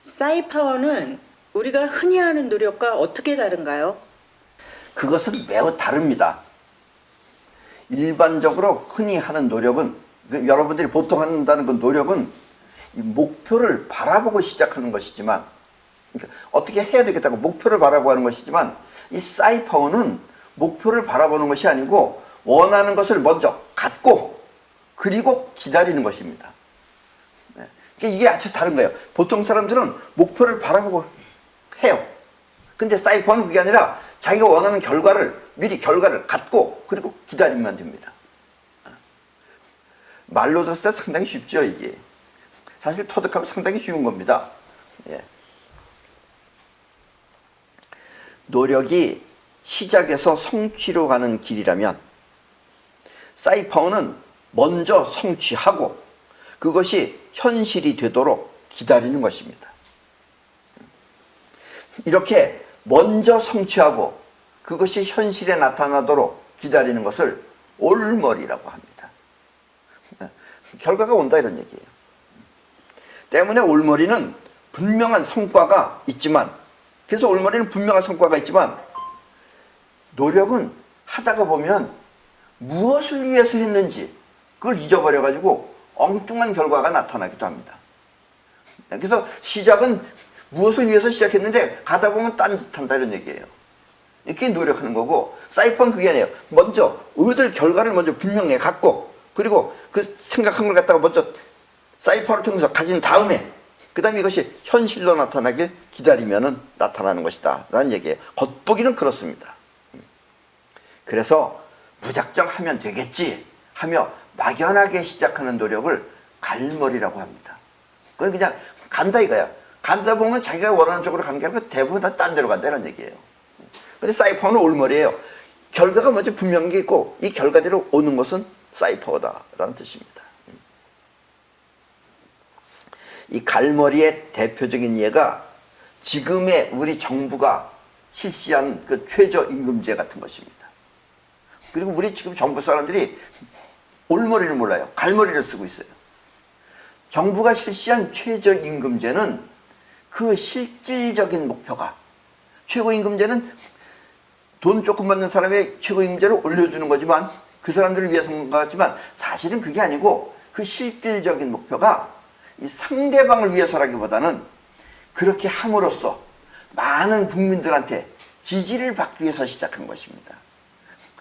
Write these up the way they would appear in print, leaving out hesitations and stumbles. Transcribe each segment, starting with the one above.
싸이파워는 우리가 흔히 하는 노력과 어떻게 다른가요? 그것은 매우 다릅니다. 일반적으로 흔히 하는 노력은, 여러분들이 보통 한다는 그 노력은 이 목표를 바라보고 시작하는 것이지만, 그러니까 어떻게 해야 되겠다고 목표를 바라보고 하는 것이지만, 이 싸이파워는 목표를 바라보는 것이 아니고 원하는 것을 먼저 갖고 그리고 기다리는 것입니다. 이게 아주 다른 거예요. 보통 사람들은 목표를 바라보고 해요. 근데 싸이파워는 그게 아니라 자기가 원하는 결과를 미리 결과를 갖고 그리고 기다리면 됩니다. 말로 들었을 때 상당히 쉽죠, 이게. 사실 터득하면 상당히 쉬운 겁니다. 예. 노력이 시작에서 성취로 가는 길이라면 싸이파워는 먼저 성취하고 그것이 현실이 되도록 기다리는 것입니다. 이렇게 먼저 성취하고 그것이 현실에 나타나도록 기다리는 것을 올머리라고 합니다. 결과가 온다 이런 얘기예요. 때문에 올머리는 분명한 성과가 있지만, 그래서 올머리는 분명한 성과가 있지만 노력은 하다가 보면 무엇을 위해서 했는지 그걸 잊어버려가지고 엉뚱한 결과가 나타나기도 합니다. 그래서 시작은 무엇을 위해서 시작했는데 가다 보면 딴짓한다 이런 얘기예요. 이렇게 노력하는 거고, 싸이파워는 그게 아니에요. 먼저 얻을 결과를 먼저 분명히 갖고 그리고 그 생각한 걸 갖다가 먼저 싸이파워를 통해서 가진 다음에 그 다음에 이것이 현실로 나타나길 기다리면은 나타나는 것이다 라는 얘기예요. 겉보기는 그렇습니다. 그래서 무작정 하면 되겠지 하며 막연하게 시작하는 노력을 갈머리라고 합니다. 그건 그냥 간다 이거야. 간다 보면 자기가 원하는 쪽으로 간 게 아니고 대부분 다 딴 데로 간다는 얘기예요. 근데 싸이파워는 올머리예요. 결과가 먼저 분명한 게 있고 이 결과대로 오는 것은 싸이파워다라는 뜻입니다. 이 갈머리의 대표적인 예가 지금의 우리 정부가 실시한 그 최저임금제 같은 것입니다. 그리고 우리 지금 정부 사람들이 올머리를 몰라요. 갈머리를 쓰고 있어요. 정부가 실시한 최저임금제는 그 실질적인 목표가, 최고임금제는 돈 조금 받는 사람의 최고임금제를 올려주는 거지만 그 사람들을 위해서인 것 같지만 사실은 그게 아니고 그 실질적인 목표가 이 상대방을 위해서라기보다는 그렇게 함으로써 많은 국민들한테 지지를 받기 위해서 시작한 것입니다.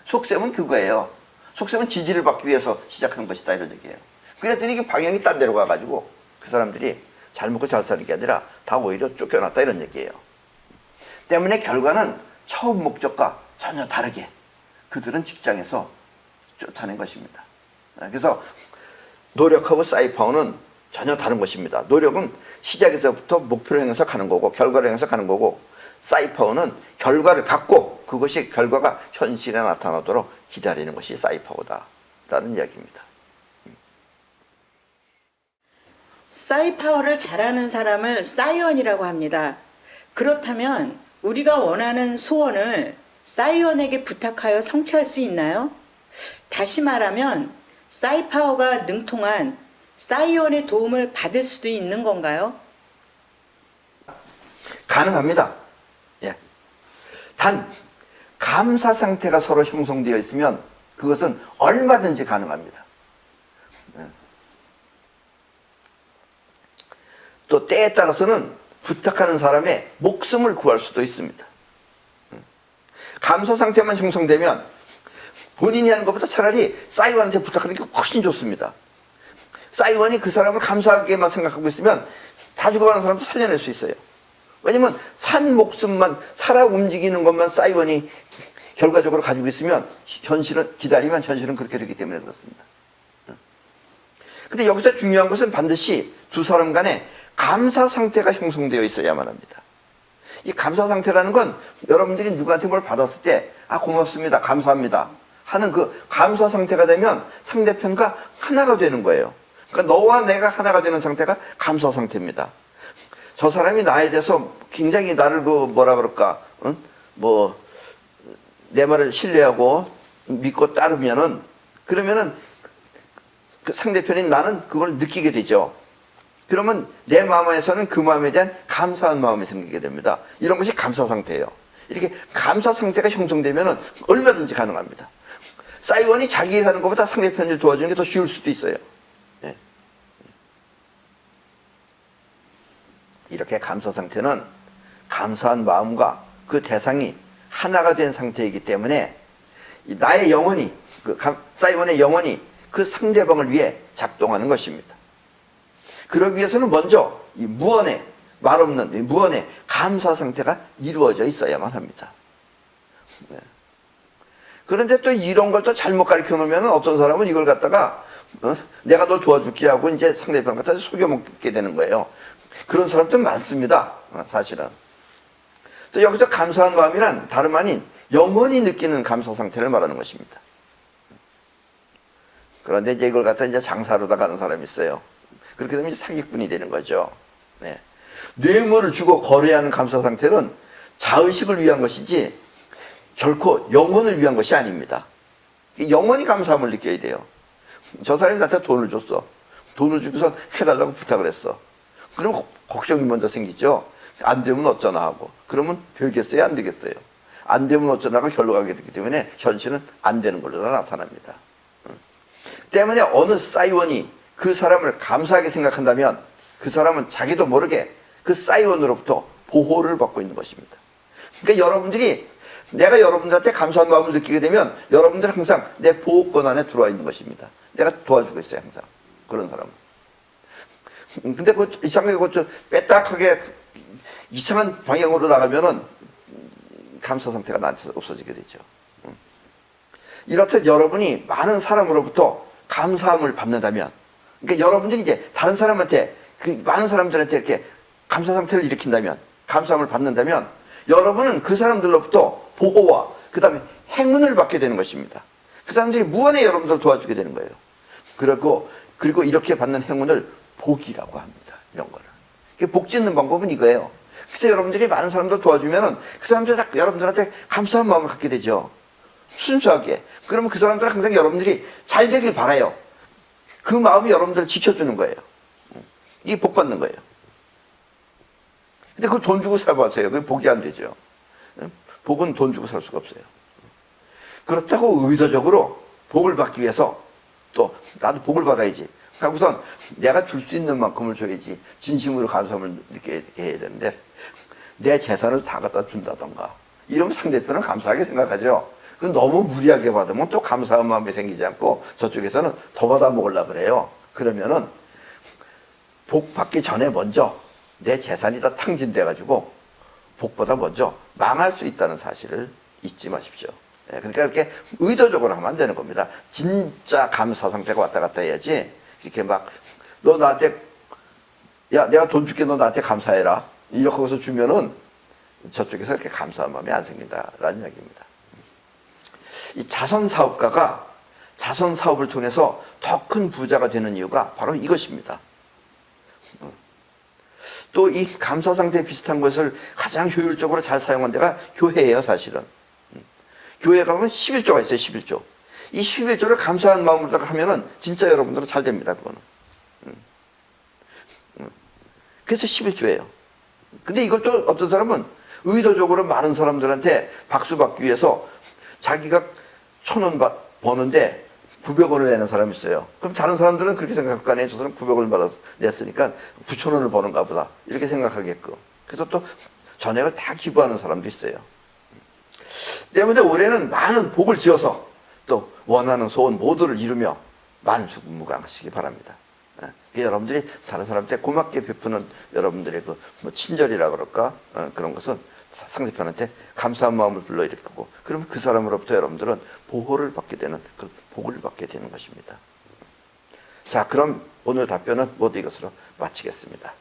속셈은 그거예요. 속셈은 지지를 받기 위해서 시작하는 것이다 이런 얘기예요. 그랬더니 이게 방향이 딴 데로 가가지고 그 사람들이 잘 먹고 잘 사는 게 아니라 다 오히려 쫓겨났다 이런 얘기예요. 때문에 결과는 처음 목적과 전혀 다르게 그들은 직장에서 쫓아낸 것입니다. 그래서 노력하고 싸이파워는 전혀 다른 것입니다. 노력은 시작에서부터 목표를 향해서 가는 거고 결과를 향해서 가는 거고, 싸이파워는 결과를 갖고 그것이 결과가 현실에 나타나도록 기다리는 것이 싸이파워다라는 이야기입니다. 싸이파워를 잘하는 사람을 싸이원이라고 합니다. 그렇다면 우리가 원하는 소원을 싸이원에게 부탁하여 성취할 수 있나요? 다시 말하면 싸이파워가 능통한 싸이원의 도움을 받을 수도 있는 건가요? 가능합니다. 예. 단 감사 상태가 서로 형성되어 있으면 그것은 얼마든지 가능합니다. 예. 또 때에 따라서는 부탁하는 사람의 목숨을 구할 수도 있습니다. 감사 상태만 형성되면 본인이 하는 것보다 차라리 싸이원한테 부탁하는 게 훨씬 좋습니다. 싸이원이 그 사람을 감사하게만 생각하고 있으면 다 죽어가는 사람도 살려낼 수 있어요. 왜냐면 산 목숨만 살아 움직이는 것만 싸이원이 결과적으로 가지고 있으면 현실은, 기다리면 현실은 그렇게 되기 때문에 그렇습니다. 근데 여기서 중요한 것은 반드시 두 사람 간에 감사 상태가 형성되어 있어야만 합니다. 이 감사 상태라는 건 여러분들이 누구한테 뭘 받았을 때 고맙습니다, 감사합니다 하는 그 감사 상태가 되면 상대편과 하나가 되는 거예요. 그러니까 너와 내가 하나가 되는 상태가 감사 상태입니다. 저 사람이 나에 대해서 굉장히 나를 뭐라 그럴까, 응? 내 말을 신뢰하고 믿고 따르면은, 그러면은 그 상대편인 나는 그걸 느끼게 되죠. 그러면 내 마음에서는 그 마음에 대한 감사한 마음이 생기게 됩니다. 이런 것이 감사 상태예요. 이렇게 감사 상태가 형성되면 얼마든지 가능합니다. 사이원이 자기 일 하는 것보다 상대편을 도와주는 게 더 쉬울 수도 있어요. 예. 이렇게 감사 상태는 감사한 마음과 그 대상이 하나가 된 상태이기 때문에 나의 영혼이, 사이원의 영혼이 그 상대방을 위해 작동하는 것입니다. 그러기 위해서는 먼저 이 무언의, 말 없는 이 무언의 감사 상태가 이루어져 있어야만 합니다. 네. 그런데 또 이런 걸 또 잘못 가르쳐 놓으면 어떤 사람은 이걸 갖다가 내가 널 도와줄게 하고 이제 상대방 갖다 속여먹게 되는 거예요. 그런 사람도 많습니다. 사실은. 또 여기서 감사한 마음이란 다름 아닌 영원히 느끼는 감사 상태를 말하는 것입니다. 그런데 이제 이걸 갖다 이제 장사로다 가는 사람이 있어요. 그렇게 되면 이제 사기꾼이 되는 거죠. 네. 뇌물을 주고 거래하는 감사 상태는 자의식을 위한 것이지 결코 영혼을 위한 것이 아닙니다. 영원히 감사함을 느껴야 돼요. 저 사람이 나한테 돈을 줬어. 돈을 주고서 해달라고 부탁을 했어. 그럼 걱정이 먼저 생기죠. 안 되면 어쩌나 하고. 그러면 되겠어요? 안 되겠어요? 안 되면 어쩌나가 결로 가게 되기 때문에 현실은 안 되는 걸로 나타납니다. 때문에 어느 사이원이 그 사람을 감사하게 생각한다면 그 사람은 자기도 모르게 그 사이원으로부터 보호를 받고 있는 것입니다. 그러니까 여러분들이 내가 여러분들한테 감사한 마음을 느끼게 되면 여러분들 항상 내 보호권 안에 들어와 있는 것입니다. 내가 도와주고 있어요, 항상. 그런 사람은. 근데 그 이상하게 그 빼딱하게 이상한 방향으로 나가면은 감사 상태가 나한테 없어지게 되죠. 이렇듯 여러분이 많은 사람으로부터 감사함을 받는다면, 그러니까 여러분들이 이제 다른 사람한테, 그 많은 사람들한테 이렇게 감사 상태를 일으킨다면, 감사함을 받는다면, 여러분은 그 사람들로부터 보호와 그 다음에 행운을 받게 되는 것입니다. 그 사람들이 무언에 여러분들을 도와주게 되는 거예요. 그리고 이렇게 받는 행운을 복이라고 합니다. 이런 거를. 복 짓는 방법은 이거예요. 그래서 여러분들이 많은 사람들 도와주면은 그 사람들이 다 여러분들한테 감사한 마음을 갖게 되죠. 순수하게. 그러면 그 사람들은 항상 여러분들이 잘 되길 바라요. 그 마음이 여러분들을 지켜주는 거예요. 이게 복 받는 거예요. 근데 그걸 돈 주고 살아보세요. 그게 복이 안 되죠. 복은 돈 주고 살 수가 없어요. 그렇다고 의도적으로 복을 받기 위해서 또 나도 복을 받아야지 하고선 내가 줄 수 있는 만큼을 줘야지 진심으로 감사함을 느끼게 해야 되는데 내 재산을 다 갖다 준다던가 이러면 상대편은 감사하게 생각하죠. 그 너무 무리하게 받으면 또 감사한 마음이 생기지 않고 저쪽에서는 더 받아 먹으려고 그래요. 그러면은 복 받기 전에 먼저 내 재산이 다 탕진돼가지고 복보다 먼저 망할 수 있다는 사실을 잊지 마십시오. 그러니까 이렇게 의도적으로 하면 안 되는 겁니다. 진짜 감사 상태가 왔다 갔다 해야지 이렇게 막 너 나한테 야 내가 돈 줄게 너 나한테 감사해라 이렇게 해서 주면은 저쪽에서 이렇게 감사한 마음이 안 생긴다라는 이야기입니다. 이 자선사업가가 자선사업을 통해서 더 큰 부자가 되는 이유가 바로 이것입니다. 또 이 감사 상태 비슷한 것을 가장 효율적으로 잘 사용한 데가 교회예요, 사실은. 교회 가면 11조가 있어요, 11조. 이 11조를 감사한 마음으로 하면은 진짜 여러분들은 잘 됩니다, 그거는. 그래서 11조예요. 근데 이걸 또 어떤 사람은 의도적으로 많은 사람들한테 박수 받기 위해서 자기가 1,000원 버는데 900원을 내는 사람이 있어요. 그럼 다른 사람들은 그렇게 생각할 거 아니에요. 저 사람 900원을 받아서 냈으니까 9,000원을 버는가 보다. 이렇게 생각하게끔. 그래서 또 전액을 다 기부하는 사람도 있어요. 때문에 올해는 많은 복을 지어서 또 원하는 소원 모두를 이루며 만수무강하시기 바랍니다. 여러분들이 다른 사람한테 고맙게 베푸는 여러분들의 그 뭐 친절이라 그럴까 그런 것은 상대편한테 감사한 마음을 불러일으키고 그러면 그 사람으로부터 여러분들은 보호를 받게 되는 그 복을 받게 되는 것입니다. 자, 그럼 오늘 답변은 모두 이것으로 마치겠습니다.